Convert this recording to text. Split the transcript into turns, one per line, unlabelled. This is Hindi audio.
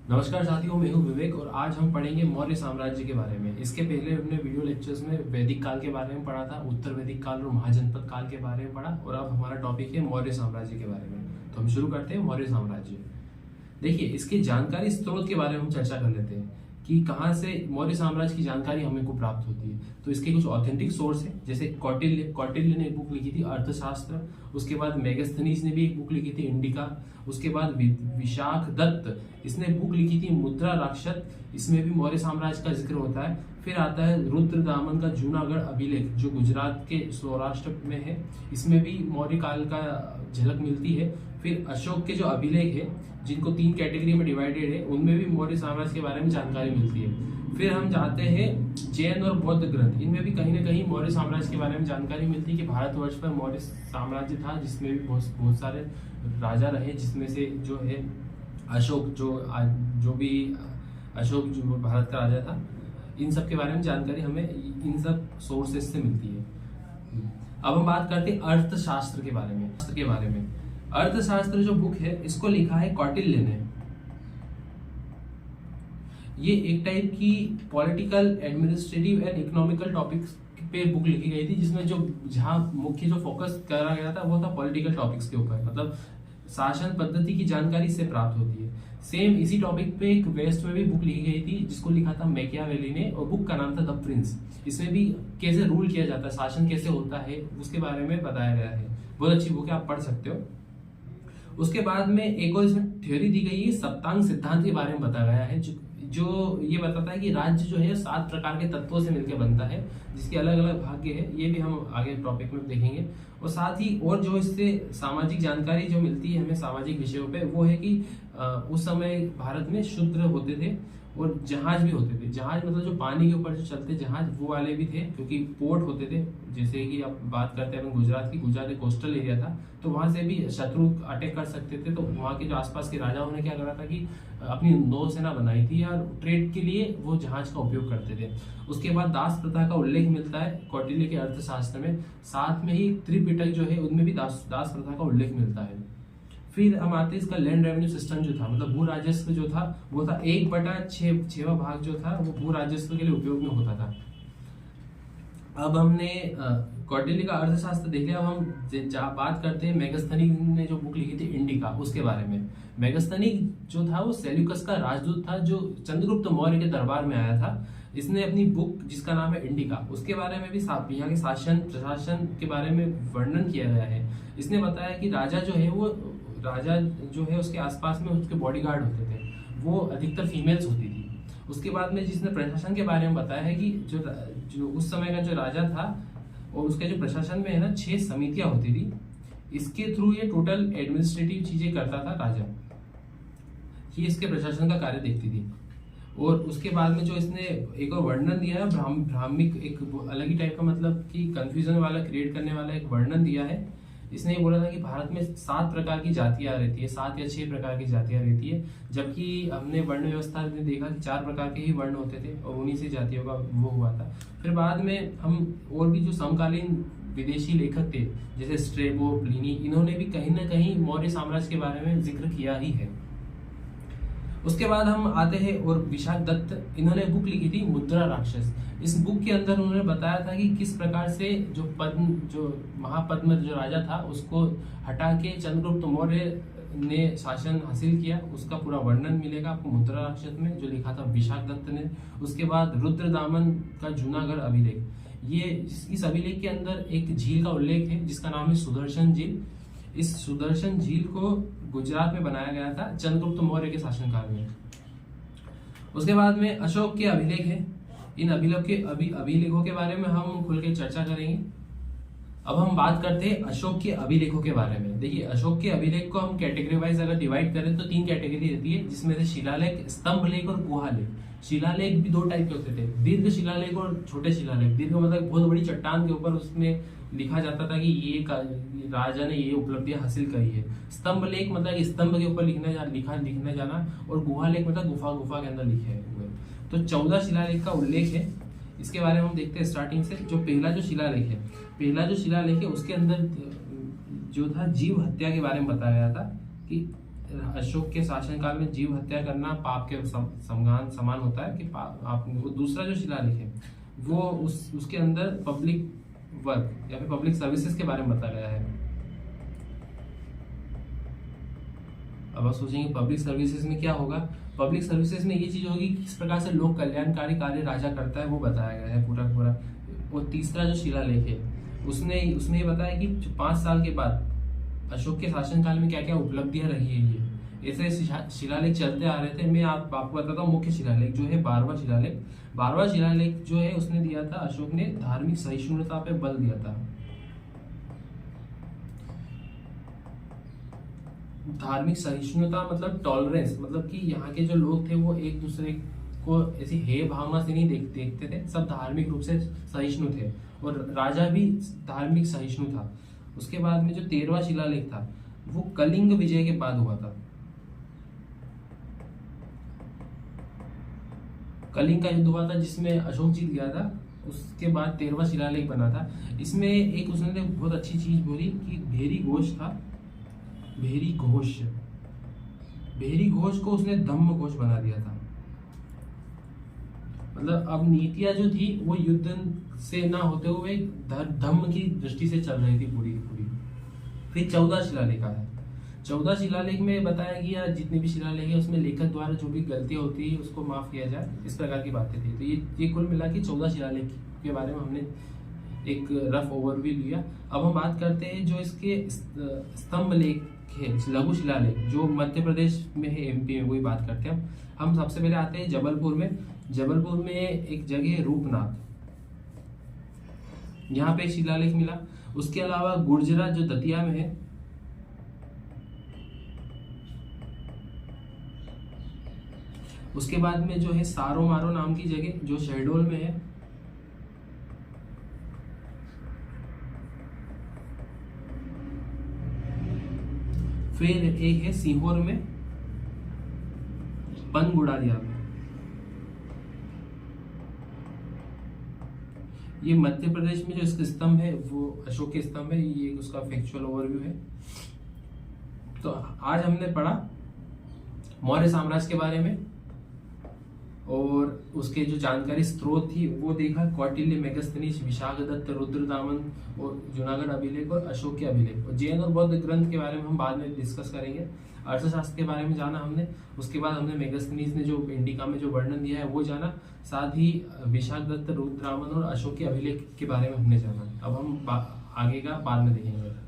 नमस्कार साथियों, मैं हूं विवेक और आज हम पढ़ेंगे मौर्य साम्राज्य के बारे में। इसके पहले हमने वीडियो लेक्चर्स में वैदिक काल के बारे में पढ़ा था, उत्तर वैदिक काल और महाजनपद काल के बारे में पढ़ा और अब हमारा टॉपिक है मौर्य साम्राज्य के बारे में। तो हम शुरू करते हैं मौर्य साम्राज्य। देखिए, इसके जानकारी स्रोत के बारे में हम चर्चा कर लेते हैं कि कहाँ से मौर्य साम्राज्य की जानकारी हमें को प्राप्त होती है। तो इसके कुछ ऑथेंटिक सोर्स है, जैसे कौटिल्य ने एक बुक लिखी थी अर्थशास्त्र। उसके बाद मेगास्थनीज ने भी एक बुक लिखी थी इंडिका। उसके बाद विशाख दत्त, इसने बुक लिखी थी मुद्रा राक्षस, इसमें भी मौर्य साम्राज्य का जिक्र होता है। फिर आता है रुद्रदामन का जूनागढ़ अभिलेख, जो गुजरात के सौराष्ट्र में है, इसमें भी मौर्य काल का झलक मिलती है। फिर अशोक के जो अभिलेख है, जिनको 3 कैटेगरी में डिवाइडेड है, उनमें भी मौर्य साम्राज्य के बारे में जानकारी मिलती है। फिर हम जाते हैं जैन और बौद्ध ग्रंथ, इनमें भी कहीं ना कहीं मौर्य साम्राज्य के बारे में जानकारी मिलती है कि भारतवर्ष पर मौर्य साम्राज्य था, जिसमें भी बहुत सारे राजा रहे, जिसमें से जो है अशोक, अशोक जो भारत का राजा था, इन सब के बारे में जानकारी हमें इन सब सोर्सेस से मिलती है। अब हम बात करते हैं अर्थशास्त्र के बारे में। अर्थशास्त्र जो बुक है, इसको लिखा है कौटिल्य ने। ये एक टाइप की political, administrative and economical topics पे बुक लिखी गई थी, जिसमें जहां मुख्य जो फोकस करा गया था वो था पॉलिटिकल टॉपिक्स के ऊपर, मतलब शासन पद्धति की जानकारी इससे प्राप्त होती है। सेम इसी टॉपिक पे एक वेस्ट में भी बुक लिखी गई थी, जिसको लिखा था मैकियावेली ने, और बुक का नाम था द प्रिंस। इसमें भी कैसे रूल किया जाता है, शासन कैसे होता है, उसके बारे में बताया गया है। बहुत अच्छी बुक है, आप पढ़ सकते हो। उसके बाद में एक और इसमें थ्योरी दी गई है, सप्तांग सिद्धांत के बारे में बताया गया है, जो ये बताता है कि राज्य जो है 7 प्रकार के तत्वों से मिलकर बनता है, जिसके अलग अलग भाग्य है। ये भी हम आगे टॉपिक में देखेंगे। और साथ ही और जो इससे सामाजिक जानकारी जो मिलती है हमें सामाजिक विषयों पे, वो है कि उस समय भारत में शूद्र होते थे और जहाज भी होते थे। जहाज मतलब जो पानी के ऊपर जो चलते जहाज, वो वाले भी थे, क्योंकि पोर्ट होते थे। जैसे कि अब बात करते हैं अपन गुजरात की, गुजरात एक कोस्टल एरिया था, तो वहां से भी शत्रु अटैक कर सकते थे। तो वहां के जो आसपास के राजाओं ने क्या करा था कि अपनी नौसेना बनाई थी, या ट्रेड के लिए वो जहाज का उपयोग करते थे। उसके बाद दास प्रथा का उल्लेख मिलता है कौटिल्य के अर्थशास्त्र में। साथ में ही त्रिपिटक जो है, उनमें भी दास प्रथा का उल्लेख मिलता है। फिर हम आते हैं इसका लैंड रेवेन्यू सिस्टम जो था, मतलब भू राजस्व जो था, वो था 1/6वां भाग जो था वो भू राजस्व के लिए उपयोग में होता था। अब हमने कौटिल्य का अर्थशास्त्र देख लिया। अब हम बात करते हैं मेगास्थनी ने जो बुक लिखी थी इंडिका, उसके बारे में। मेगास्थनी जो था वो सेल्यूकस का राजदूत था, जो चंद्रगुप्त मौर्य के दरबार में आया था। इसने अपनी बुक जिसका नाम है इंडिका, उसके बारे में भी यहाँ के शासन प्रशासन के बारे में वर्णन किया गया है। इसने बताया कि राजा जो है उसके आसपास में उसके बॉडीगार्ड होते थे, वो अधिकतर फीमेल्स होती थी। उसके बाद में जिसने प्रशासन के बारे में बताया है कि जो उस समय का जो राजा था और उसके जो प्रशासन में है ना 6 समितियां होती थी। इसके थ्रू ये टोटल एडमिनिस्ट्रेटिव चीजें करता था राजा, ये इसके प्रशासन का कार्य देखती थी। और उसके बाद में जो इसने एक और वर्णन दिया है भ्रामिक, एक अलग ही टाइप का, मतलब कि कंफ्यूजन वाला क्रिएट करने वाला एक वर्णन दिया है। इसने ये बोला था कि भारत में 7 प्रकार की जातियां रहती है, 7 या 6 प्रकार की जातियां रहती है, जबकि हमने वर्ण व्यवस्था में देखा कि 4 प्रकार के ही वर्ण होते थे और उन्हीं से जातियों का वो हुआ था। फिर बाद में हम और भी जो समकालीन विदेशी लेखक थे, जैसे स्ट्रेबो, प्लिनी, इन्होंने भी कहीं ना कहीं मौर्य साम्राज्य के बारे में जिक्र किया ही है। उसके बाद हम आते हैं और विशाख दत्त, इन्होंने बुक लिखी थी मुद्रा राक्षस। इस बुक के अंदर उन्होंने बताया था कि किस प्रकार से जो महापद्म जो राजा था उसको हटा के चंद्रगुप्त मौर्य ने शासन हासिल किया, उसका पूरा वर्णन मिलेगा आपको मुद्रा राक्षस में, जो लिखा था विशाख दत्त ने। उसके बाद रुद्रदामन का जूनागढ़ अभिलेख, ये इस अभिलेख के अंदर एक झील का उल्लेख है जिसका नाम है सुदर्शन झील। इस सुदर्शन झील को गुजरात में बनाया गया था चंद्रगुप्त मौर्य के शासनकाल में। उसके बाद में अशोक के अभिलेख है। इन अभिलेखों के बारे में हम खुल के चर्चा करेंगे। अब हम बात करते हैं अशोक के अभिलेखों के बारे में। देखिए, अशोक के अभिलेख को हम कैटेगरी वाइज अगर डिवाइड करें तो 3 कैटेगरी रहती है, जिसमें से शिलालेख, स्तंभ लेख और गुहा लेख। शिलालेख भी 2 टाइप के होते थे, दीर्घ शिलालेख और छोटे शिलालेख। दीर्घ मतलब बहुत बड़ी चट्टान के ऊपर उसमें लिखा जाता था कि ये राजा ने ये उपलब्धियां हासिल करी है। स्तंभ लेख मतलब स्तंभ के ऊपर लिखने जाना, और गुहा लेख मतलब गुफा के अंदर लिखे हुए। तो 14 शिलालेख का उल्लेख है। इसके बारे में हम देखते हैं स्टार्टिंग से। जो पहला जो शिलालेख है उसके अंदर जो था जीव हत्या के बारे में बताया गया था कि अशोक के शासनकाल में जीव हत्या करना पाप के समान होता है कि आप वो दूसरा जो शिलालेख है वो उसके अंदर पब्लिक वर्क या फिर पब्लिक सर्विसेज के बारे में बताया गया है। अब आप सोचेंगे पब्लिक सर्विसेज में क्या होगा। पब्लिक सर्विसेज में ये चीज होगी किस प्रकार से लोक कल्याणकारी कार्य राजा करता है वो बताया गया है पूरा पूरा। और तीसरा जो शिलालेख है उसमें ये बताया कि 5 साल के बाद अशोक के शासनकाल में क्या क्या उपलब्धियां रही है। ये ऐसे शिलालेख चलते आ रहे थे। मैं आपको बताता हूँ मुख्य शिलालेख जो है 12वां शिलालेख। 12वां शिलालेख जो है उसने दिया था, अशोक ने धार्मिक सहिष्णुता पे बल दिया था। धार्मिक सहिष्णुता मतलब टॉलरेंस, मतलब कि यहाँ के जो लोग थे वो एक दूसरे को ऐसी हे भावना से नहीं देखते थे, सब धार्मिक रूप से सहिष्णु थे और राजा भी धार्मिक सहिष्णु था। उसके बाद में जो 13वां शिलालेख था वो कलिंग विजय के बाद हुआ था। कलिंग का युद्ध हुआ था जिसमें अशोक जीत गया था। उसके बाद 13वां शिलालेख बना था। इसमें एक उसने बहुत अच्छी चीज बोली कि भेरी घोष था, भेरी घोष को उसने धम्म घोष बना दिया था। मतलब अब नीतियां जो थी वो युद्ध से ना होते हुए धम्म की दृष्टि से चल रही थी पूरी की पूरी। फिर 14 शिलालेख है। 14 शिलालेख में बताया गया जितने भी शिलालेख है उसमें लेखक द्वारा जो भी गलतियां होती है उसको माफ किया जाए, इस प्रकार की बातें थी। तो ये कुल मिला के 14 शिलालेख के बारे में हमने एक रफ ओवरव्यू लिया। अब हम बात करते हैं जो इसके स्तंभ लेख है, लघु शिलालेख जो मध्य प्रदेश में है, एमपी में, वही बात करते हैं हम। सबसे पहले आते हैं जबलपुर में। जबलपुर में एक जगह है रूपनाथ, यहाँ पे एक शिलालेख मिला। उसके अलावा गुर्जरा जो दतिया में है, उसके बाद में जो है सारो मारो नाम की जगह जो शहडोल में है। फिर एक है सीहोर में, बनगुड़ारिया में। ये मध्य प्रदेश में जो इसका स्तंभ है वो अशोक के स्तंभ है। ये उसका फैक्चुअल ओवरव्यू है। तो आज हमने पढ़ा मौर्य साम्राज्य के बारे में और उसके जो जानकारी स्रोत थी वो देखा, कौटिल्य, मेगस्थनीज, विशाखदत्त, रुद्रदामन और जूनागढ़ अभिलेख और अशोक के अभिलेख। और जैन और बौद्ध ग्रंथ के बारे में हम बाद में डिस्कस करेंगे। अर्थशास्त्र के बारे में जाना हमने। उसके बाद हमने मेगस्थनीज ने जो इंडिका में जो वर्णन दिया है वो जाना। साथ ही विशाखदत्त, रुद्रदामन और अशोक के अभिलेख के बारे में हमने जाना। अब हम आगे का बाद में देखेंगे।